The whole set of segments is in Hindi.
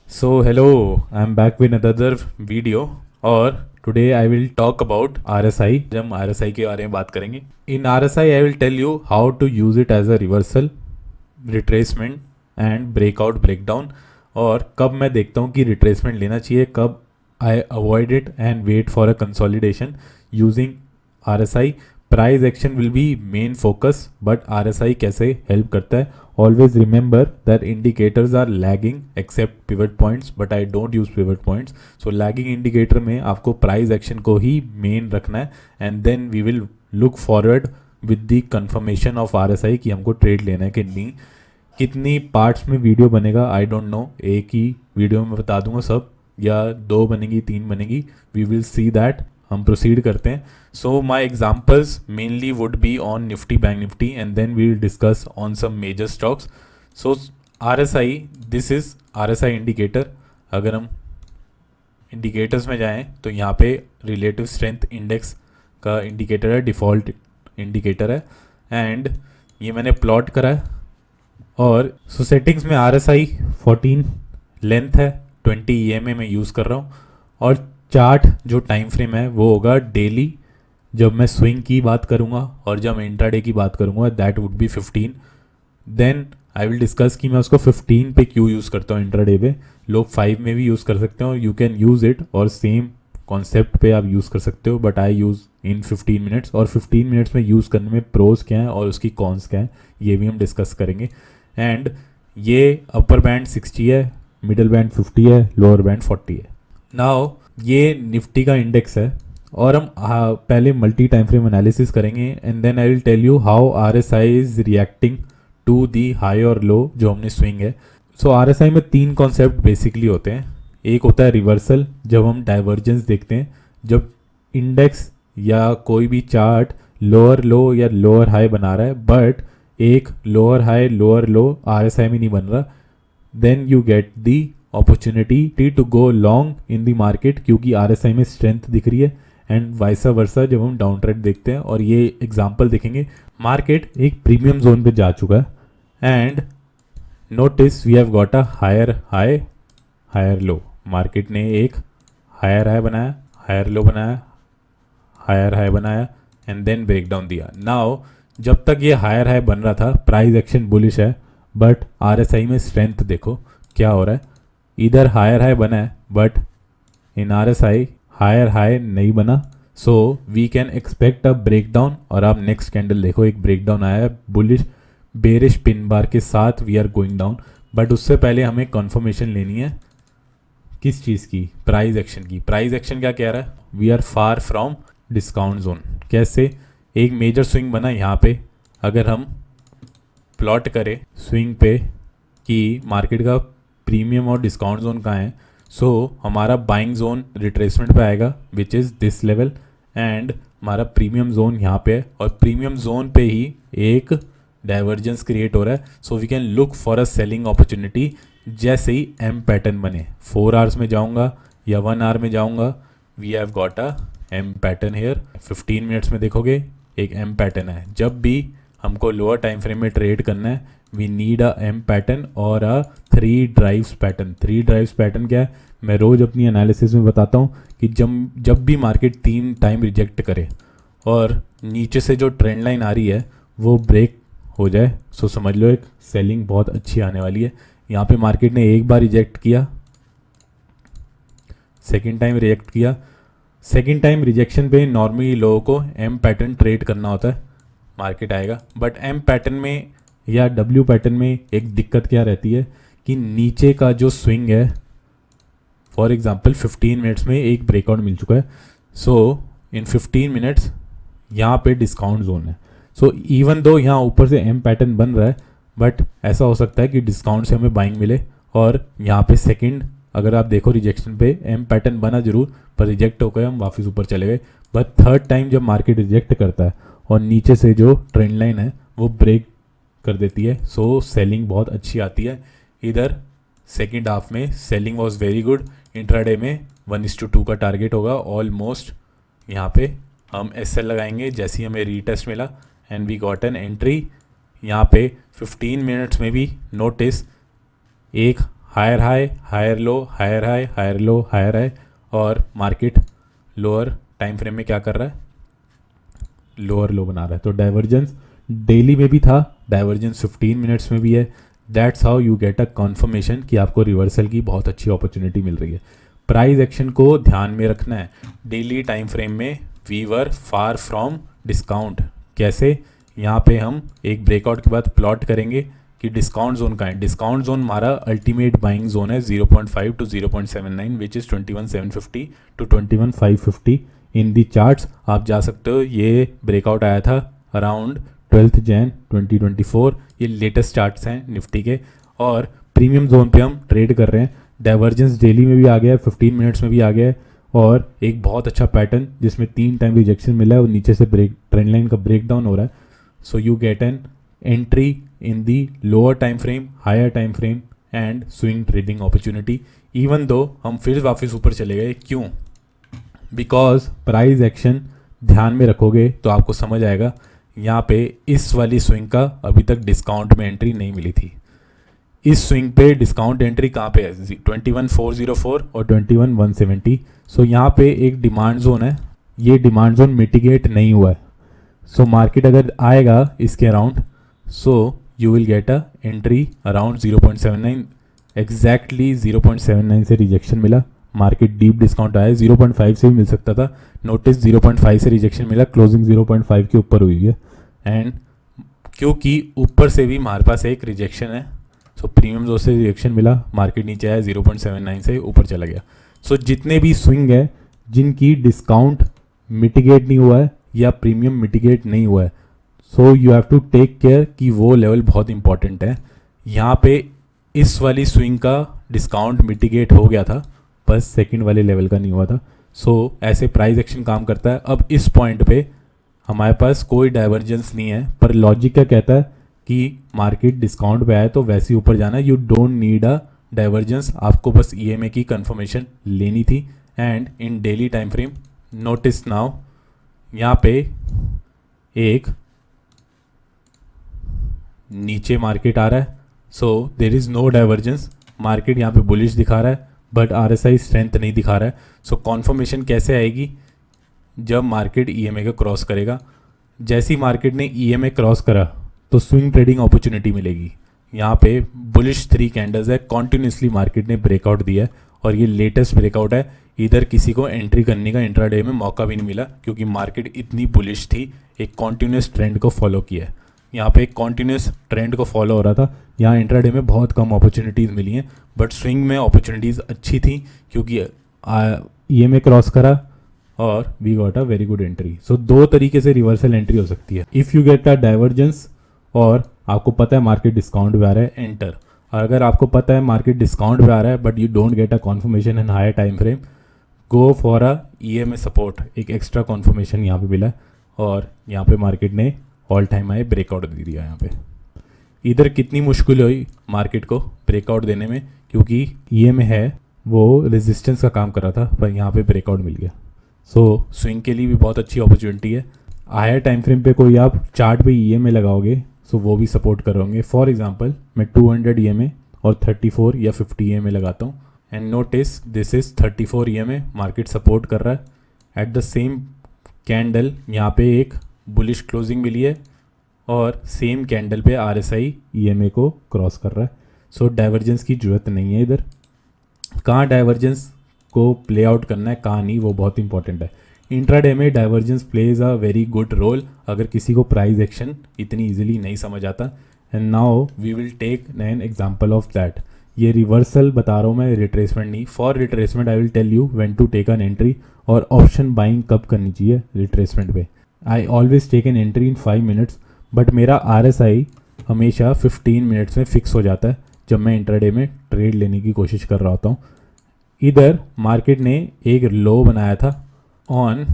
So hello, I'm back with another video और today I will talk about RSI. जब हम RSI के बारे में बात करेंगे, in RSI I will tell you how to use it as a reversal, retracement and breakout breakdown और कब मैं देखता हूँ कि retracement लेना चाहिए, कब I avoid it and wait for a consolidation using RSI. Price action will be main focus but RSI कैसे हेल्प करता है. Always remember that indicators are lagging except pivot points but I don't use pivot points. So lagging indicator में आपको प्राइस एक्शन को ही मेन रखना है and then we will look forward with the confirmation of RSI कि हमको ट्रेड लेना है कि नहीं. कितनी पार्ट्स में वीडियो बनेगा आई डोंट नो, एक ही वीडियो में बता दूंगा सब या दो बनेगी तीन बनेगी, वी विल सी दैट. हम प्रोसीड करते हैं. So my examples mainly would be on Nifty Bank Nifty and then we will discuss on some major stocks. So RSI, this is RSI indicator. अगर हम इंडिकेटर्स में जाएं तो यहाँ पे रिलेटिव स्ट्रेंथ इंडेक्स का इंडिकेटर है, डिफ़ॉल्ट इंडिकेटर है एंड ये मैंने प्लॉट करा है. और सो सेटिंग्स में RSI 14 लेंथ है, 20 EMA में यूज़ कर रहा हूँ और चार्ट जो टाइम फ्रेम है वो होगा डेली. जब मैं स्विंग की बात करूँगा और जब मैं इंट्राडे की बात करूँगा that would be 15. Then I will discuss कि मैं उसको 15 पे क्यों यूज़ करता हूँ इंट्राडे पे. लोग 5 में भी यूज़ कर सकते हैं और यू कैन यूज़ इट और सेम कॉन्सेप्ट पे आप यूज़ कर सकते हो but I use in 15 minutes. और 15 मिनट्स में यूज़ करने में प्रोज क्या है और उसकी कॉन्स क्या है ये भी हम डिस्कस करेंगे. एंड ये अपर बैंड 60 है, मिडल बैंड 50 है, लोअर बैंड 40 है. नाउ ये निफ्टी का इंडेक्स है और हम पहले मल्टी टाइम फ्रेम एनालिसिस करेंगे and then I will tell you how RSI is reacting to the high और लो जो हमने स्विंग है. सो RSI में तीन कॉन्सेप्ट बेसिकली होते हैं. एक होता है रिवर्सल, जब हम डाइवर्जेंस देखते हैं, जब इंडेक्स या कोई भी चार्ट लोअर लो या लोअर हाई बना रहा है बट एक lower high lower low RSI में नहीं बन रहा, then you get the opportunity to go long in the market क्योंकि RSI में स्ट्रेंथ दिख रही है. एंड वाइसा वर्सा जब हम डाउन ट्रेंड देखते हैं और ये एग्जांपल देखेंगे, मार्केट एक प्रीमियम जोन पे जा चुका है and notice we have got a higher high higher low. Market ने एक हायर हाई बनाया, हायर लो बनाया, हायर हाई बनाया एंड देन ब्रेक डाउन दिया. नाउ जब तक ये हायर हाई बन रहा था प्राइस एक्शन बुलिश है बट RSI में स्ट्रेंथ देखो क्या हो रहा है. इधर हायर हाई बना है but in RSI higher high नहीं बना. So we can expect a break down. और आप नेक्स्ट कैंडल देखो, एक ब्रेक डाउन आया है बुलिश बेरिश पिन बार के साथ, we are going down. But उससे पहले हमें कंफर्मेशन लेनी है किस चीज़ की, प्राइस एक्शन की. प्राइस एक्शन क्या कह रहा है, we are far from discount zone. कैसे, एक मेजर स्विंग बना यहाँ पे, अगर हम प्लॉट करें स्विंग पे कि मार्केट का प्रीमियम और डिस्काउंट जोन कहाँ है, सो हमारा बाइंग जोन रिट्रेसमेंट पे आएगा which is this level and हमारा प्रीमियम जोन यहाँ पे है और प्रीमियम जोन पे ही एक डाइवर्जेंस क्रिएट हो रहा है. So we can look for a selling opportunity जैसे ही एम पैटर्न बने. 4 आवर्स में जाऊँगा या 1 आवर में जाऊँगा, we have got a M pattern here. 15 minutes में देखोगे एक एम पैटर्न है. जब भी हमको लोअर टाइम फ्रेम में ट्रेड करना है we need a M pattern और a 3 drives pattern. 3 drives pattern क्या है, मैं रोज़ अपनी एनालिसिस में बताता हूँ कि जब भी मार्केट 3 टाइम रिजेक्ट करे और नीचे से जो ट्रेंड लाइन आ रही है वो ब्रेक हो जाए, सो समझ लो एक सेलिंग बहुत अच्छी आने वाली है. यहाँ पे मार्केट ने एक बार रिजेक्ट किया, सेकेंड टाइम रिजेक्ट किया. सेकेंड टाइम रिजेक्शन पे नॉर्मली लोगों को एम पैटर्न ट्रेड करना होता है, मार्केट आएगा. बट एम पैटर्न में या डब्ल्यू पैटर्न में एक दिक्कत क्या रहती है कि नीचे का जो स्विंग है, फॉर एग्जांपल 15 मिनट्स में एक ब्रेकआउट मिल चुका है. सो इन 15 मिनट्स यहाँ पे डिस्काउंट जोन है. सो इवन दो यहाँ ऊपर से एम पैटर्न बन रहा है बट ऐसा हो सकता है कि डिस्काउंट से हमें बाइंग मिले और यहाँ पे सेकंड अगर आप देखो रिजेक्शन पे एम पैटर्न बना जरूर पर रिजेक्ट होकर हम वापस ऊपर चले गए. बट थर्ड टाइम जब मार्केट रिजेक्ट करता है और नीचे से जो ट्रेंड लाइन है वो ब्रेक कर देती है, सो सेलिंग बहुत अच्छी आती है. इधर सेकेंड हाफ में selling was very good. Intraday में 1:2 का टारगेट होगा ऑलमोस्ट. यहाँ पे हम SL लगाएंगे जैसे ही हमें रीटेस्ट मिला and we got an entry. यहाँ पे 15 मिनट्स में भी नोटिस एक higher high, higher low, higher high, higher low, higher high, और मार्केट लोअर टाइम फ्रेम में क्या कर रहा है, लोअर लो बना रहा है। तो डाइवर्जेंस डेली में भी था, डाइवर्जेंस 15 मिनट्स में भी है। That's how you get a conformation कि आपको रिवर्सल की बहुत अच्छी अपॉर्चुनिटी मिल रही है। प्राइस एक्शन को ध्यान में रखना है। डेली टाइम फ्रेम में we were far from discount. कैसे, यहाँ पे हम एक ब्रेकआउट के बाद प्लॉट करेंगे कि डिस्काउंट जोन का है। डिस्काउंट जोन हमारा अल्टीमेट बाइंग जोन है 0.5 to 0.79 which is 21,750 to 21,550 in the charts. आप जा सकते हो, ये ब्रेकआउट आया था अराउंड 12 जैन 2024। ये लेटेस्ट चार्ट्स हैं निफ्टी के, और प्रीमियम जोन पे हम ट्रेड कर रहे हैं। डाइवर्जेंस डेली में भी आ गया है, 15 मिनट्स में भी आ गया है, और एक बहुत अच्छा पैटर्न जिसमें 3 टाइम रिजेक्शन मिला है और नीचे से ट्रेंड लाइन का ब्रेक डाउन हो रहा है। So you get an entry in the lower time frame, higher time frame and swing trading opportunity. Even though हम फिर वापस ऊपर चले गए, क्यों? बिकॉज प्राइस एक्शन ध्यान में रखोगे तो आपको समझ आएगा, यहाँ पे इस वाली स्विंग का अभी तक डिस्काउंट में एंट्री नहीं मिली थी। इस स्विंग पे डिस्काउंट एंट्री कहाँ पे है, 21,404 और 21,170। सो यहाँ पे एक डिमांड जोन है, ये डिमांड जोन मिटिगेट नहीं हुआ है। सो मार्केट अगर आएगा इसके around, so you will get a entry around 0.79। Exactly 0.79 से रिजेक्शन मिला, मार्केट डीप डिस्काउंट आया, 0.5 से भी मिल सकता था। नोटिस 0.5 से रिजेक्शन मिला, क्लोजिंग 0.5 के ऊपर हुई है। एंड क्योंकि ऊपर से भी हमारे पास एक रिजेक्शन है, सो प्रीमियम जोन से रिजेक्शन मिला, मार्केट नीचे आया, 0.79 से ऊपर चला गया। सो जितने भी स्विंग है जिनकी डिस्काउंट मिटिगेट नहीं हुआ है या प्रीमियम मिटिगेट नहीं हुआ है, so you have to take care कि वो लेवल बहुत इंपॉर्टेंट है। यहाँ पे इस वाली स्विंग का डिस्काउंट मिटिगेट हो गया था, बस सेकंड वाले लेवल का नहीं हुआ था। सो ऐसे प्राइस एक्शन काम करता है। अब इस पॉइंट पे हमारे पास कोई डाइवर्जेंस नहीं है, पर लॉजिक क्या कहता है कि मार्केट डिस्काउंट पे आए तो वैसे ही ऊपर जाना है। You don't need a divergence, आपको बस ईएमए की कंफर्मेशन लेनी थी। And in daily time frame notice now, यहाँ पे एक नीचे मार्केट आ रहा है, so there is no divergence. Market यहाँ पे बुलिश दिखा रहा है बट आरएसआई स्ट्रेंथ नहीं दिखा रहा है। सो कॉन्फर्मेशन कैसे आएगी, जब मार्केट ईएमए का क्रॉस करेगा। जैसी मार्केट ने ईएमए क्रॉस करा तो स्विंग ट्रेडिंग अपॉर्चुनिटी मिलेगी। यहाँ पे बुलिश 3 कैंडल्स है, कॉन्टिन्यूसली मार्केट ने ब्रेकआउट दिया है, और ये लेटेस्ट ब्रेकआउट है। इधर किसी को एंट्री करने का इंट्राडे में मौका भी नहीं मिला क्योंकि मार्केट इतनी बुलिश थी, एक कॉन्टिन्यूस ट्रेंड को फॉलो किया है। यहाँ पे एक कॉन्टिन्यूस ट्रेंड को फॉलो हो रहा था। यहाँ इंट्राडे में बहुत कम अपॉर्चुनिटीज़ मिली हैं, बट स्विंग में अपॉर्चुनिटीज़ अच्छी थी क्योंकि ईएमए क्रॉस करा और we got a very good entry. So 2 तरीके से रिवर्सल एंट्री हो सकती है। If you get a divergence और आपको पता है मार्केट डिस्काउंट पे आ रहा है, एंटर। और अगर आपको पता है मार्केट डिस्काउंट पे आ रहा है but you don't get a confirmation in higher time frame, go for a EMA support. एक एक्स्ट्रा कॉन्फर्मेशन यहाँ पे मिला और यहाँ पे मार्केट ने ऑल टाइम हाई ब्रेकआउट दे दिया। यहाँ पे इधर कितनी मुश्किल हुई मार्केट को ब्रेकआउट देने में, क्योंकि ईएमए है वो रेजिस्टेंस का काम कर रहा था, पर यहाँ पे ब्रेकआउट मिल गया। सो स्विंग के लिए भी बहुत अच्छी अपॉर्चुनिटी है। हायर टाइम फ्रेम पे कोई आप चार्ट पे ईएमए लगाओगे सो वो भी सपोर्ट करोगे। फॉर एग्जांपल मैं 200 ईएमए और 34 या 50 ईएमए लगाता हूँ, and notice this is 34 EMA, market support कर रहा है। एट द सेम कैंडल यहाँ पे एक बुलिश क्लोजिंग मिली है और सेम कैंडल पे आरएसआई ईएमए को क्रॉस कर रहा है। सो डाइवर्जेंस की जरूरत नहीं है इधर। कहाँ डाइवर्जेंस को प्ले आउट करना है, कहाँ नहीं, वो बहुत इंपॉर्टेंट है। इंट्राडे में divergence plays a very good role अगर किसी को प्राइस एक्शन इतनी इजीली नहीं समझ आता। And now we will take an example of that. ये रिवर्सल बता रहा हूँ मैं, रिट्रेसमेंट नहीं। For retracement I will tell you when to take an entry और ऑप्शन बाइंग कब करनी चाहिए रिट्रेसमेंट पे। I always take an entry in 5 minutes, but मेरा आरएसआई हमेशा 15 मिनट्स में फिक्स हो जाता है जब मैं इंट्राडे में ट्रेड लेने की कोशिश कर रहा होता हूँ। इधर मार्केट ने एक लो बनाया था on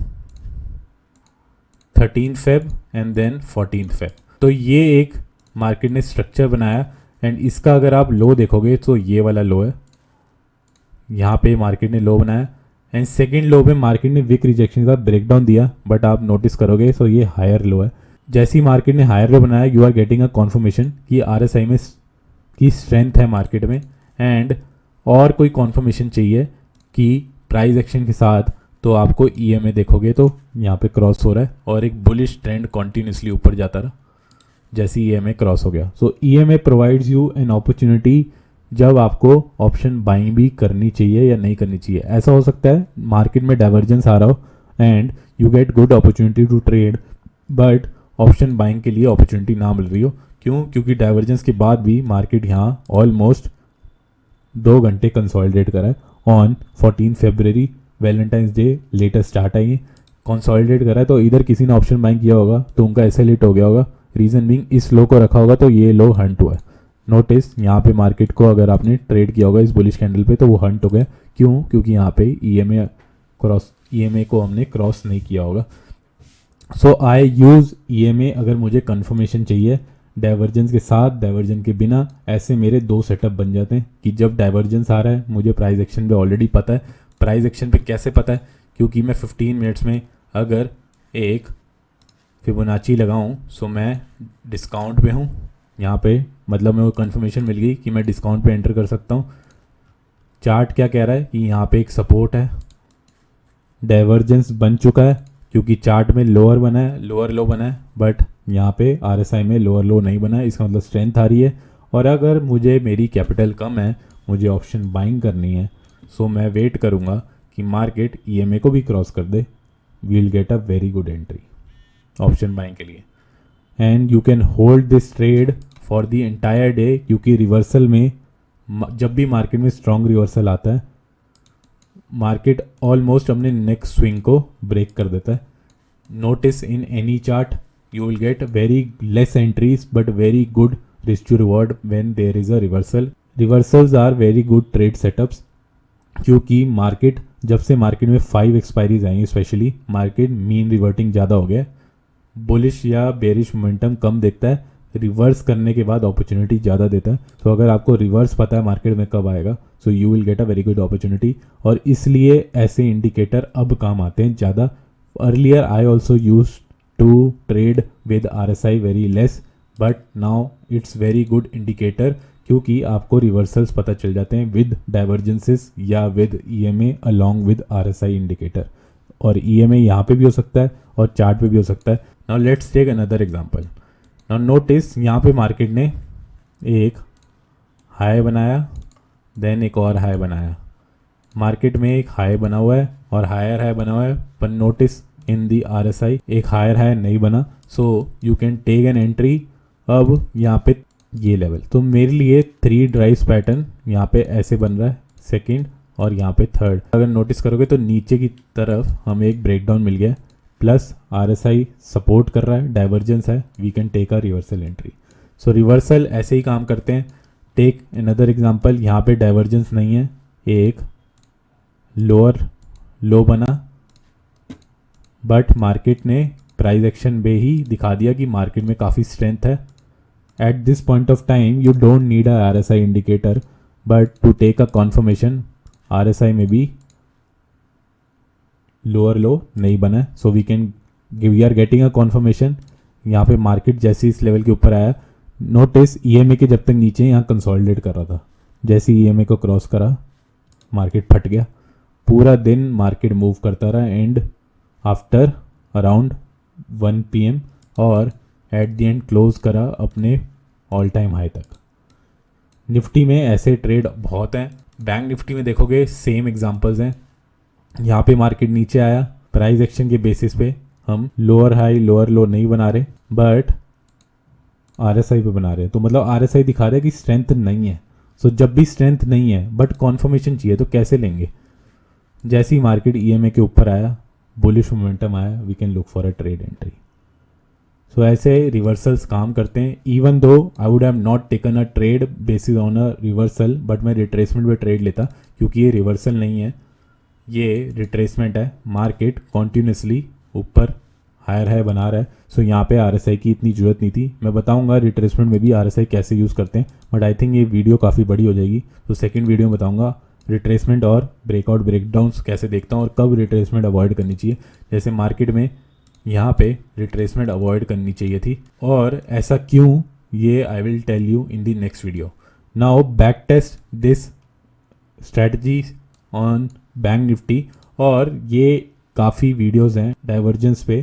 13 Feb and then 14 Feb. तो ये एक मार्केट ने स्ट्रक्चर बनाया, एंड इसका अगर आप लो देखोगे तो ये वाला लो है, यहाँ पे मार्केट ने लो बनाया, एंड सेकंड लो पे मार्केट ने विक रिजेक्शन का ब्रेकडाउन दिया, बट आप नोटिस करोगे तो ये हायर लो है। जैसे ही मार्केट ने हायर लो बनाया, you are getting a confirmation कि आरएसआई में की स्ट्रेंथ है मार्केट में, एंड और कोई कॉन्फर्मेशन चाहिए कि प्राइस एक्शन के साथ, तो आपको EMA देखोगे तो यहाँ पे क्रॉस हो रहा है और एक बुलिश ट्रेंड कॉन्टीन्यूसली ऊपर जाता रहा जैसे EMA क्रॉस हो गया. सो EMA provides you an opportunity जब आपको ऑप्शन बाइंग भी करनी चाहिए या नहीं करनी चाहिए. ऐसा हो सकता है मार्केट में डाइवर्जेंस आ रहा हो and you get good opportunity to trade, but option buying के लिए अपॉर्चुनिटी ना मिल रही हो. क्यों? क्योंकि डाइवर्जेंस के बाद भी मार्केट यहाँ ऑलमोस्ट 2 घंटे कंसोलिडेट करा है. On 14 February Valentine's day latest start I, consolidate करा है. तो इधर किसी ने ऑप्शन बाइंग किया होगा तो उनका ऐसे लेट हो गया होगा. रीज़न बीइंग इस लो को रखा होगा तो ये लो हंट हुआ है. नोटिस यहाँ पे मार्केट को अगर आपने ट्रेड किया होगा इस बुलिश कैंडल पे तो वो हंट हो गया. क्यों? क्योंकि यहाँ पे EMA को हमने क्रॉस नहीं किया होगा. सो आई यूज़ EMA अगर मुझे कंफर्मेशन चाहिए डाइवर्जेंस के साथ, डाइवर्जेंस के बिना. ऐसे मेरे 2 सेटअप बन जाते हैं कि जब डाइवर्जेंस आ रहा है मुझे प्राइस एक्शन पे ऑलरेडी पता है. प्राइस एक्शन पे कैसे पता है? क्योंकि मैं 15 मिनट्स में अगर एक फिबोनाची लगाऊं सो मैं डिस्काउंट पे हूं यहाँ पे, मतलब मेरे को कंफर्मेशन मिल गई कि मैं डिस्काउंट पे एंटर कर सकता हूँ. चार्ट क्या कह रहा है कि यहाँ पे एक सपोर्ट है, डाइवर्जेंस बन चुका है क्योंकि चार्ट में लोअर बना है, लोअर लो बना है, बट यहाँ पे RSI में लोअर लो नहीं बना है. इसका मतलब स्ट्रेंथ आ रही है. और अगर मुझे मेरी कैपिटल कम है, मुझे ऑप्शन बाइंग करनी है, सो मैं वेट करूँगा कि मार्केट EMA को भी क्रॉस कर दे. We'll get a very good entry option buying के लिए. And you can hold this trade for the entire day, क्योंकि रिवर्सल में जब भी मार्केट में स्ट्रॉन्ग रिवर्सल आता है मार्केट ऑलमोस्ट अपने नेक्स्ट स्विंग को ब्रेक कर देता है. Notice in any chart you will get very less entries but very good risk to reward when there is a reversal. Reversals are very good trade setups, क्योंकि मार्केट जब से मार्केट में 5 एक्सपायरीज आई, स्पेशली मार्केट मीन रिवर्टिंग ज़्यादा हो गया. बुलिश या बेरिश मोमेंटम कम देखता है, रिवर्स करने के बाद अपॉर्चुनिटी ज़्यादा देता है. तो अगर आपको रिवर्स पता है मार्केट में कब आएगा, so you will get a very good opportunity. और इसलिए ऐसे इंडिकेटर अब काम आते हैं ज़्यादा. Earlier I also use to trade with RSI very less, but now it's very good indicator, क्योंकि आपको रिवर्सल्स पता चल जाते हैं विद डाइवर्जेंसेस या with EMA along with RSI indicator. और EMA यहाँ पे भी हो सकता है और चार्ट पे भी हो सकता है. Now let's take another example. Now notice यहाँ पे मार्केट ने एक हाई बनाया, देन एक और हाई बनाया. मार्केट में एक हाई बना हुआ है और हायर हाई बना हुआ है, पर नोटिस इन दी RSI एक हायर हाई नहीं बना. So you can take an entry. अब यहाँ पे ये लेवल, तो मेरे लिए 3 ड्राइव्स पैटर्न यहाँ पे ऐसे बन रहा है, सेकंड और यहाँ पे थर्ड. अगर नोटिस करोगे तो नीचे की तरफ हमें एक ब्रेकडाउन मिल गया, प्लस RSI सपोर्ट कर रहा है, डाइवर्जेंस है, we can take a reversal entry. So reversal ऐसे ही काम करते हैं. टेक अनदर एग्जांपल, यहाँ पे डाइवर्जेंस नहीं है, एक लोअर लो बना, बट मार्केट ने प्राइस एक्शन में ही दिखा दिया कि मार्केट में काफ़ी स्ट्रेंथ है. At this point of time, you don't need a RSI indicator, but to take a confirmation, RSI में भी lower low नहीं बना है, so we are getting a confirmation. यहाँ पे मार्केट जैसे इस लेवल के ऊपर आया, नोटिस EMA के जब तक नीचे यहाँ कंसोलिडेट कर रहा था, जैसे EMA को क्रॉस करा मार्केट फट गया. पूरा दिन मार्केट मूव करता रहा एंड आफ्टर अराउंड 1 PM और एट दी एंड क्लोज करा अपने ऑल टाइम हाई तक. निफ्टी में ऐसे ट्रेड बहुत हैं. बैंक निफ्टी में देखोगे सेम एग्जांपल्स हैं. यहाँ पे मार्केट नीचे आया, प्राइस एक्शन के बेसिस पे हम लोअर हाई लोअर लो नहीं बना रहे, बट RSI पे बना रहे हैं. तो मतलब RSI दिखा रहा है कि स्ट्रेंथ नहीं है. सो जब भी स्ट्रेंथ नहीं है बट कॉन्फर्मेशन चाहिए तो कैसे लेंगे? जैसे ही मार्केट EMA के ऊपर आया, बुलिश मोमेंटम आया, we can look for a trade entry. So ऐसे रिवर्सल्स काम करते हैं. Even though I would have not taken a trade basis on a reversal, but मैं रिट्रेसमेंट पे ट्रेड लेता, क्योंकि ये रिवर्सल नहीं है, ये रिट्रेसमेंट है. मार्केट कॉन्टीन्यूसली ऊपर हायर हाई बना रहा है. सो यहाँ पे RSI की इतनी ज़रूरत नहीं थी. मैं बताऊंगा रिट्रेसमेंट में भी RSI कैसे यूज़ करते हैं, बट आई थिंक ये वीडियो काफ़ी बड़ी हो जाएगी. तो सेकंड वीडियो में बताऊंगा रिट्रेसमेंट और ब्रेकआउट ब्रेकडाउन्स कैसे देखता हूँ और कब रिट्रेसमेंट अवॉइड करनी चाहिए. जैसे मार्केट में यहाँ पे रिट्रेसमेंट अवॉइड करनी चाहिए थी और ऐसा क्यों, ये I will tell you in the next video. Now back test this strategy on Bank Nifty, और ये काफ़ी वीडियोस हैं डाइवर्जेंस पे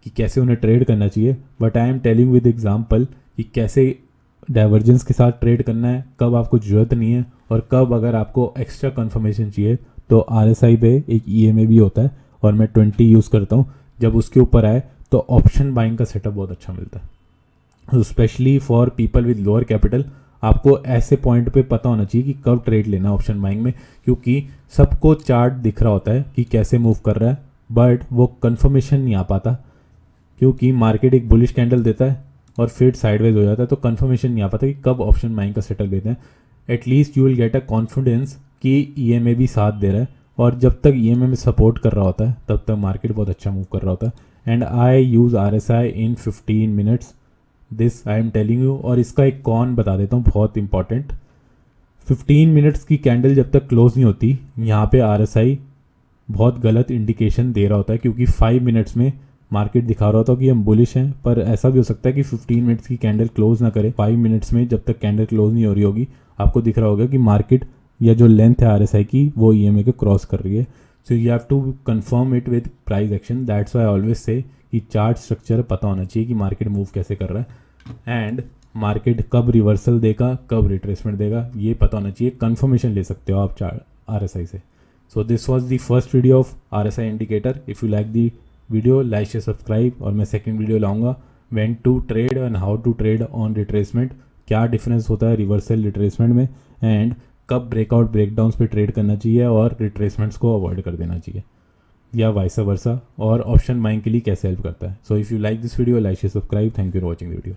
कि कैसे उन्हें ट्रेड करना चाहिए, but I am telling with example कि कैसे डाइवर्जेंस के साथ ट्रेड करना है, कब आपको ज़रूरत नहीं है और कब अगर आपको एक्स्ट्रा कंफर्मेशन चाहिए तो RSI पे एक EMA भी होता है और मैं 20 यूज़ करता हूँ। जब उसके ऊपर आए तो ऑप्शन बाइंग का सेटअप बहुत अच्छा मिलता है, specially for people with lower capital. आपको ऐसे पॉइंट पे पता होना चाहिए कि कब ट्रेड लेना है ऑप्शन बाइंग में, क्योंकि सबको चार्ट दिख रहा होता है कि कैसे मूव कर रहा है, बट वो कंफर्मेशन नहीं आ पाता क्योंकि मार्केट एक बुलिश कैंडल देता है और फिर साइडवेज हो जाता है, तो कंफर्मेशन नहीं आ पाता कि कब ऑप्शन बाइंग का सेटअप लेते हैं। At least you will get a confidence कि EMA भी साथ दे रहा है, और जब तक EMA में सपोर्ट कर रहा होता है तब तक मार्केट बहुत अच्छा मूव कर रहा होता है। And I use RSI in 15 minutes, this I am telling you. और इसका एक कॉन बता देता हूँ, बहुत इंपॉर्टेंट। 15 मिनट्स की कैंडल जब तक क्लोज नहीं होती, यहाँ पे RSI बहुत गलत इंडिकेशन दे रहा होता है, क्योंकि 5 मिनट्स में मार्केट दिखा रहा होता है कि हम बुलिश हैं, पर ऐसा भी हो सकता है कि 15 मिनट्स की कैंडल क्लोज ना करे। 5 मिनट्स में जब तक कैंडल क्लोज नहीं हो रही होगी, आपको दिख रहा होगा कि मार्केट या जो लेंथ है RSI की वो EMA को क्रॉस कर रही है। So you have to confirm it with price action. That's why always say कि चार्ट स्ट्रक्चर पता होना चाहिए कि मार्केट मूव कैसे कर रहा है एंड मार्केट कब रिवर्सल देगा, कब रिट्रेसमेंट देगा, ये पता होना चाहिए। कंफर्मेशन ले सकते हो आप चार्ट RSI से। So this was the first video of RSI indicator. If you like the video, like, share, subscribe। और मैं second video लाऊंगा when to trade and how to trade on retracement, क्या difference होता है reversal retracement में, and कब breakout breakdowns पे trade करना चाहिए और retracements को avoid कर देना चाहिए, या vice versa, और option buying के लिए कैसे help करता है। So if you like this video, like, share, subscribe। Thank you for watching the video।